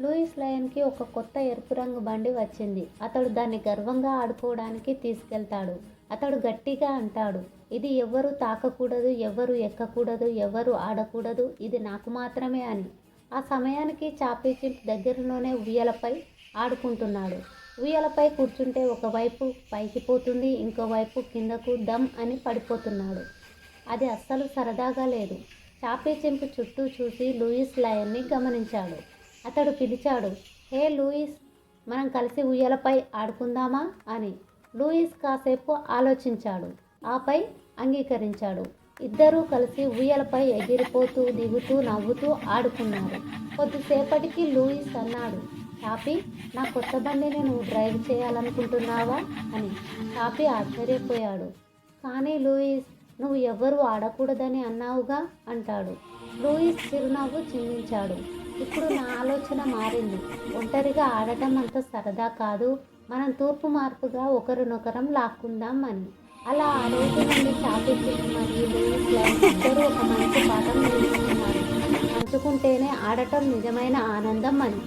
Louis లయన్కి ఒక కొత్త ఎరుపు రంగు బండి వచ్చింది. అతడు దాన్ని గర్వంగా ఆడుకోవడానికి తీసుకెళ్తాడు. అతడు గట్టిగా అంటాడు, ఇది ఎవ్వరూ తాకకూడదు, ఎవ్వరూ ఎక్కకూడదు, ఎవ్వరూ ఆడకూడదు, ఇది నాకు మాత్రమే అని. ఆ సమయానికి చాపీ చింప్ దగ్గరలోనే ఉయ్యాలపై ఆడుకుంటున్నాడు. ఉయ్యాలపై కూర్చుంటే ఒకవైపు పైకి పోతుంది, ఇంకోవైపు కిందకు దమ్ అని పడిపోతున్నాడు. అది అస్సలు సరదాగా లేదు. చాపీ చింప్ చుట్టూ చూసి లూయిస్ లయన్ని గమనించాడు. అతడు పిలిచాడు, హే లూయిస్, మనం కలిసి ఉయ్యాలపై ఆడుకుందామా అని. లూయిస్ కాసేపు ఆలోచించాడు, ఆపై అంగీకరించాడు. ఇద్దరూ కలిసి ఉయ్యాలపై ఎగిరిపోతూ దిగుతూ నవ్వుతూ ఆడుకున్నారు. కొద్దిసేపటికి లూయిస్ అన్నాడు, చాపీ, నా కొత్త బండిని నువ్వు డ్రైవ్ చేయాలనుకుంటున్నావా అని. చాపీ ఆశ్చర్యపోయాడు. కానీ లూయిస్, నువ్వు ఎవ్వరూ ఆడకూడదని అన్నావుగా అంటాడు. లూయిస్ చిరునవ్వు చిందించాడు. ఇప్పుడు నా ఆలోచన మారింది. ఒంటరిగా ఆడటం అంత సరదా కాదు, మనం తూర్పు మార్పుగా ఒకరినొకరం లాక్కుందాం అని. అలా ఆ రోజు నుండి చాపీ చింప్ మరియు లూయిస్ లయన్ ఇద్దరూ ఒక మంచి పాఠం నేర్చుకున్నారు. పంచుకుంటేనే ఆడటం నిజమైన ఆనందం అని.